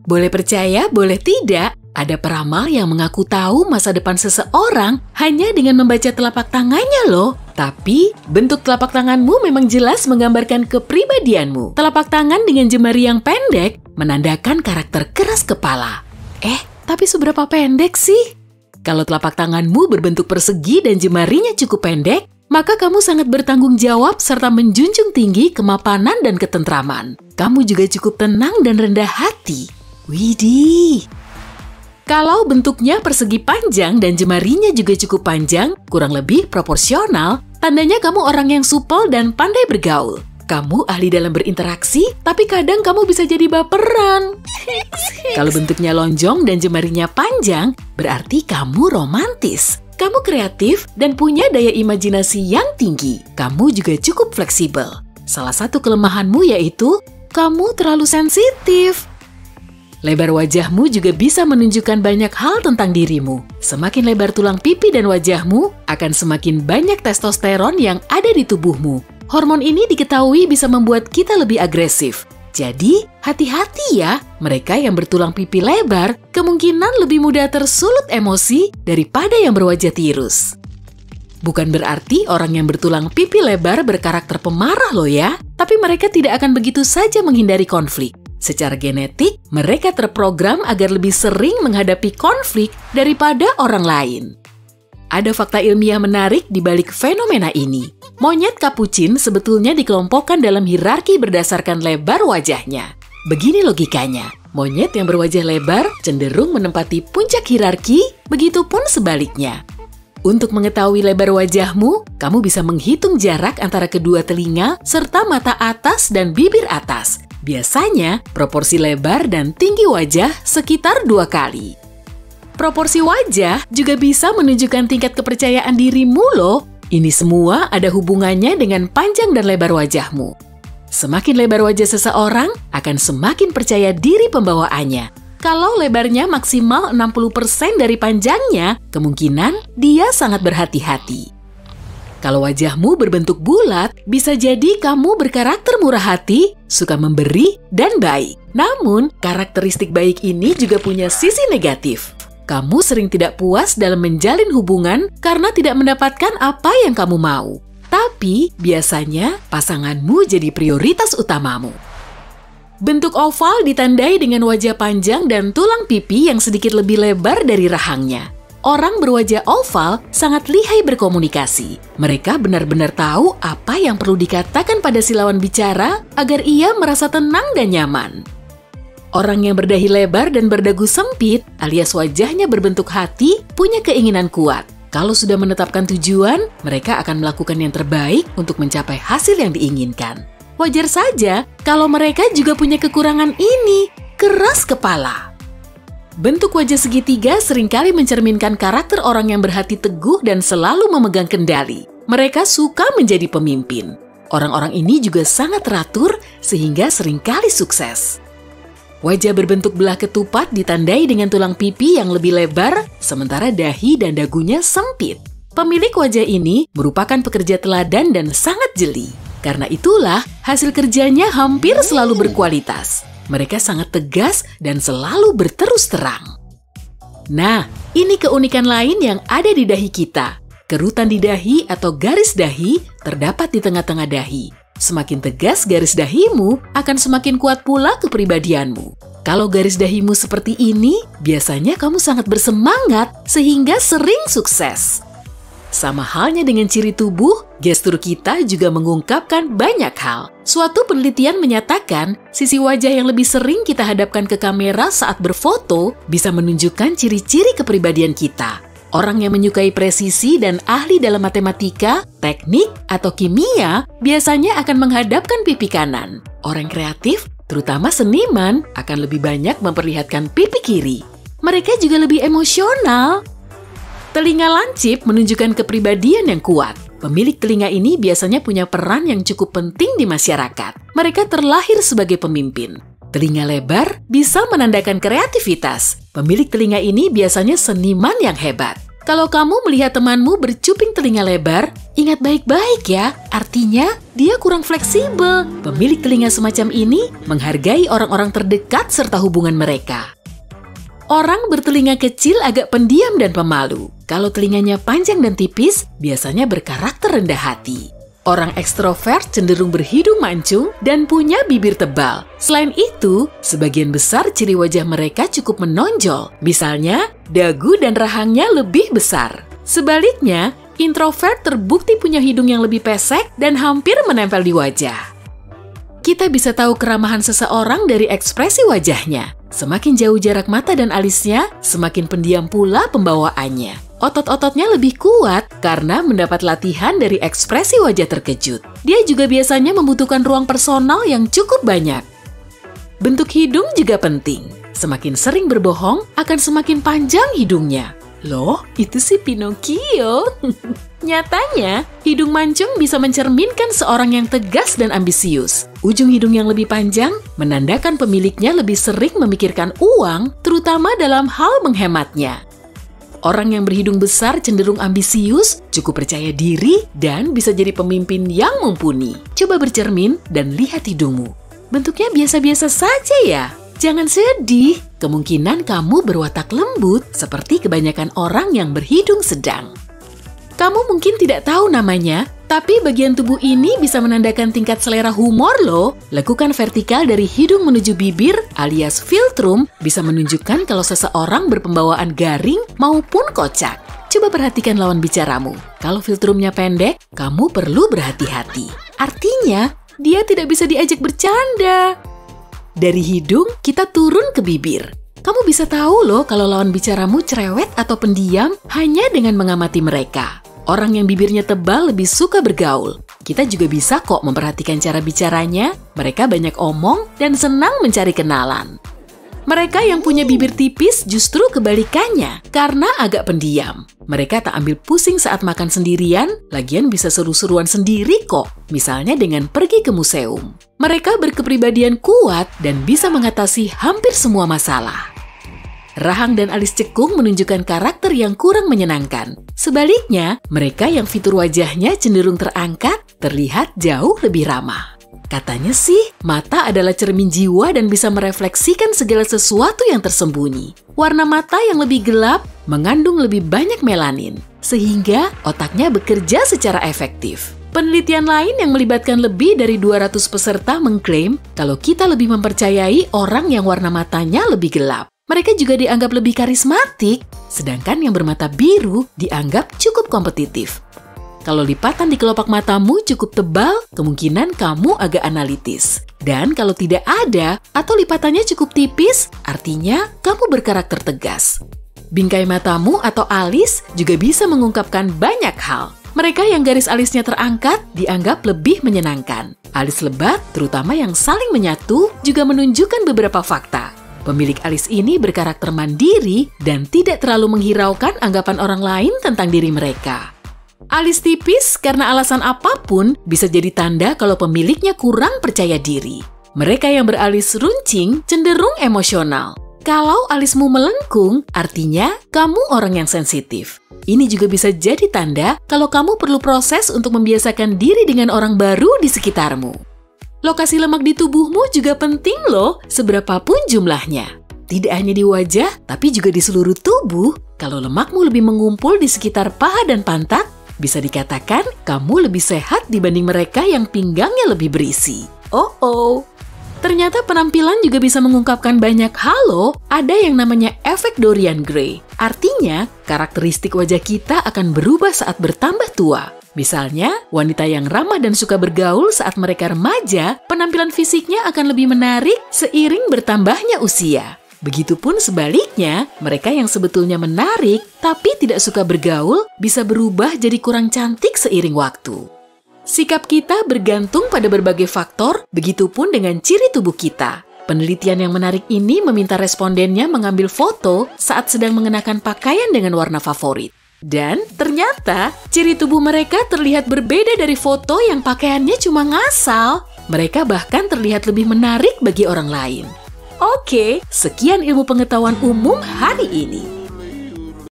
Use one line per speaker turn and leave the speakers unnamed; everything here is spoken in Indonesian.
Boleh percaya, boleh tidak, ada peramal yang mengaku tahu masa depan seseorang hanya dengan membaca telapak tangannya loh. Tapi, bentuk telapak tanganmu memang jelas menggambarkan kepribadianmu. Telapak tangan dengan jemari yang pendek menandakan karakter keras kepala. Tapi seberapa pendek sih? Kalau telapak tanganmu berbentuk persegi dan jemarinya cukup pendek, maka kamu sangat bertanggung jawab serta menjunjung tinggi kemapanan dan ketentraman. Kamu juga cukup tenang dan rendah hati. Widih! Kalau bentuknya persegi panjang dan jemarinya juga cukup panjang, kurang lebih proporsional, tandanya kamu orang yang supel dan pandai bergaul. Kamu ahli dalam berinteraksi, tapi kadang kamu bisa jadi baperan. Kalau bentuknya lonjong dan jemarinya panjang, berarti kamu romantis. Kamu kreatif dan punya daya imajinasi yang tinggi. Kamu juga cukup fleksibel. Salah satu kelemahanmu yaitu kamu terlalu sensitif. Lebar wajahmu juga bisa menunjukkan banyak hal tentang dirimu. Semakin lebar tulang pipi dan wajahmu, akan semakin banyak testosteron yang ada di tubuhmu. Hormon ini diketahui bisa membuat kita lebih agresif. Jadi, hati-hati ya, mereka yang bertulang pipi lebar kemungkinan lebih mudah tersulut emosi daripada yang berwajah tirus. Bukan berarti orang yang bertulang pipi lebar berkarakter pemarah loh ya, tapi mereka tidak akan begitu saja menghindari konflik. Secara genetik, mereka terprogram agar lebih sering menghadapi konflik daripada orang lain. Ada fakta ilmiah menarik di balik fenomena ini. Monyet kapucin sebetulnya dikelompokkan dalam hierarki berdasarkan lebar wajahnya. Begini logikanya, monyet yang berwajah lebar cenderung menempati puncak hierarki, begitupun sebaliknya. Untuk mengetahui lebar wajahmu, kamu bisa menghitung jarak antara kedua telinga serta mata atas dan bibir atas. Biasanya, proporsi lebar dan tinggi wajah sekitar 2 kali. Proporsi wajah juga bisa menunjukkan tingkat kepercayaan dirimu loh. Ini semua ada hubungannya dengan panjang dan lebar wajahmu. Semakin lebar wajah seseorang, akan semakin percaya diri pembawaannya. Kalau lebarnya maksimal 60% dari panjangnya, kemungkinan dia sangat berhati-hati. Kalau wajahmu berbentuk bulat, bisa jadi kamu berkarakter murah hati, suka memberi, dan baik. Namun, karakteristik baik ini juga punya sisi negatif. Kamu sering tidak puas dalam menjalin hubungan karena tidak mendapatkan apa yang kamu mau. Tapi, biasanya pasanganmu jadi prioritas utamamu. Bentuk oval ditandai dengan wajah panjang dan tulang pipi yang sedikit lebih lebar dari rahangnya. Orang berwajah oval sangat lihai berkomunikasi. Mereka benar-benar tahu apa yang perlu dikatakan pada si lawan bicara agar ia merasa tenang dan nyaman. Orang yang berdahi lebar dan berdagu sempit, alias wajahnya berbentuk hati, punya keinginan kuat. Kalau sudah menetapkan tujuan, mereka akan melakukan yang terbaik untuk mencapai hasil yang diinginkan. Wajar saja kalau mereka juga punya kekurangan ini, keras kepala. Bentuk wajah segitiga seringkali mencerminkan karakter orang yang berhati teguh dan selalu memegang kendali. Mereka suka menjadi pemimpin. Orang-orang ini juga sangat teratur sehingga seringkali sukses. Wajah berbentuk belah ketupat ditandai dengan tulang pipi yang lebih lebar, sementara dahi dan dagunya sempit. Pemilik wajah ini merupakan pekerja teladan dan sangat jeli. Karena itulah, hasil kerjanya hampir selalu berkualitas. Mereka sangat tegas dan selalu berterus terang. Nah, ini keunikan lain yang ada di dahi kita. Kerutan di dahi atau garis dahi terdapat di tengah-tengah dahi. Semakin tegas garis dahimu, akan semakin kuat pula kepribadianmu. Kalau garis dahimu seperti ini, biasanya kamu sangat bersemangat sehingga sering sukses. Sama halnya dengan ciri tubuh, gestur kita juga mengungkapkan banyak hal. Suatu penelitian menyatakan, sisi wajah yang lebih sering kita hadapkan ke kamera saat berfoto bisa menunjukkan ciri-ciri kepribadian kita. Orang yang menyukai presisi dan ahli dalam matematika, teknik, atau kimia biasanya akan menghadapkan pipi kanan. Orang kreatif, terutama seniman, akan lebih banyak memperlihatkan pipi kiri. Mereka juga lebih emosional. Telinga lancip menunjukkan kepribadian yang kuat. Pemilik telinga ini biasanya punya peran yang cukup penting di masyarakat. Mereka terlahir sebagai pemimpin. Telinga lebar bisa menandakan kreativitas. Pemilik telinga ini biasanya seniman yang hebat. Kalau kamu melihat temanmu bercuping telinga lebar, ingat baik-baik ya, artinya dia kurang fleksibel. Pemilik telinga semacam ini menghargai orang-orang terdekat serta hubungan mereka. Orang bertelinga kecil agak pendiam dan pemalu. Kalau telinganya panjang dan tipis, biasanya berkarakter rendah hati. Orang ekstrovert cenderung berhidung mancung dan punya bibir tebal. Selain itu, sebagian besar ciri wajah mereka cukup menonjol. Misalnya, dagu dan rahangnya lebih besar. Sebaliknya, introvert terbukti punya hidung yang lebih pesek dan hampir menempel di wajah. Kita bisa tahu keramahan seseorang dari ekspresi wajahnya. Semakin jauh jarak mata dan alisnya, semakin pendiam pula pembawaannya. Otot-ototnya lebih kuat karena mendapat latihan dari ekspresi wajah terkejut. Dia juga biasanya membutuhkan ruang personal yang cukup banyak. Bentuk hidung juga penting. Semakin sering berbohong, akan semakin panjang hidungnya. Loh, itu si Pinocchio. Nyatanya, hidung mancung bisa mencerminkan seorang yang tegas dan ambisius. Ujung hidung yang lebih panjang menandakan pemiliknya lebih sering memikirkan uang, terutama dalam hal menghematnya. Orang yang berhidung besar cenderung ambisius, cukup percaya diri, dan bisa jadi pemimpin yang mumpuni. Coba bercermin dan lihat hidungmu. Bentuknya biasa-biasa saja ya. Jangan sedih, kemungkinan kamu berwatak lembut seperti kebanyakan orang yang berhidung sedang. Kamu mungkin tidak tahu namanya, tapi bagian tubuh ini bisa menandakan tingkat selera humor loh. Lekukan vertikal dari hidung menuju bibir alias philtrum bisa menunjukkan kalau seseorang berpembawaan garing maupun kocak. Coba perhatikan lawan bicaramu. Kalau philtrumnya pendek, kamu perlu berhati-hati. Artinya, dia tidak bisa diajak bercanda. Dari hidung, kita turun ke bibir. Kamu bisa tahu loh kalau lawan bicaramu cerewet atau pendiam hanya dengan mengamati mereka. Orang yang bibirnya tebal lebih suka bergaul. Kita juga bisa kok memperhatikan cara bicaranya. Mereka banyak omong dan senang mencari kenalan. Mereka yang punya bibir tipis justru kebalikannya karena agak pendiam. Mereka tak ambil pusing saat makan sendirian, lagian bisa seru-seruan sendiri kok. Misalnya dengan pergi ke museum. Mereka berkepribadian kuat dan bisa mengatasi hampir semua masalah. Rahang dan alis cekung menunjukkan karakter yang kurang menyenangkan. Sebaliknya, mereka yang fitur wajahnya cenderung terangkat, terlihat jauh lebih ramah. Katanya sih, mata adalah cermin jiwa dan bisa merefleksikan segala sesuatu yang tersembunyi. Warna mata yang lebih gelap mengandung lebih banyak melanin, sehingga otaknya bekerja secara efektif. Penelitian lain yang melibatkan lebih dari 200 peserta mengklaim kalau kita lebih mempercayai orang yang warna matanya lebih gelap. Mereka juga dianggap lebih karismatik, sedangkan yang bermata biru dianggap cukup kompetitif. Kalau lipatan di kelopak matamu cukup tebal, kemungkinan kamu agak analitis. Dan kalau tidak ada atau lipatannya cukup tipis, artinya kamu berkarakter tegas. Bingkai matamu atau alis juga bisa mengungkapkan banyak hal. Mereka yang garis alisnya terangkat dianggap lebih menyenangkan. Alis lebat, terutama yang saling menyatu, juga menunjukkan beberapa fakta. Pemilik alis ini berkarakter mandiri dan tidak terlalu menghiraukan anggapan orang lain tentang diri mereka. Alis tipis karena alasan apapun bisa jadi tanda kalau pemiliknya kurang percaya diri. Mereka yang beralis runcing cenderung emosional. Kalau alismu melengkung, artinya kamu orang yang sensitif. Ini juga bisa jadi tanda kalau kamu perlu proses untuk membiasakan diri dengan orang baru di sekitarmu. Lokasi lemak di tubuhmu juga penting loh, seberapapun jumlahnya. Tidak hanya di wajah, tapi juga di seluruh tubuh. Kalau lemakmu lebih mengumpul di sekitar paha dan pantat, bisa dikatakan kamu lebih sehat dibanding mereka yang pinggangnya lebih berisi. Oh. Ternyata penampilan juga bisa mengungkapkan banyak hal loh. Ada yang namanya efek Dorian Gray. Artinya, karakteristik wajah kita akan berubah saat bertambah tua. Misalnya, wanita yang ramah dan suka bergaul saat mereka remaja, penampilan fisiknya akan lebih menarik seiring bertambahnya usia. Begitupun sebaliknya, mereka yang sebetulnya menarik tapi tidak suka bergaul bisa berubah jadi kurang cantik seiring waktu. Sikap kita bergantung pada berbagai faktor, begitupun dengan ciri tubuh kita. Penelitian yang menarik ini meminta respondennya mengambil foto saat sedang mengenakan pakaian dengan warna favorit. Dan ternyata ciri tubuh mereka terlihat berbeda dari foto yang pakaiannya cuma ngasal. Mereka bahkan terlihat lebih menarik bagi orang lain. Oke, sekian ilmu pengetahuan umum hari ini.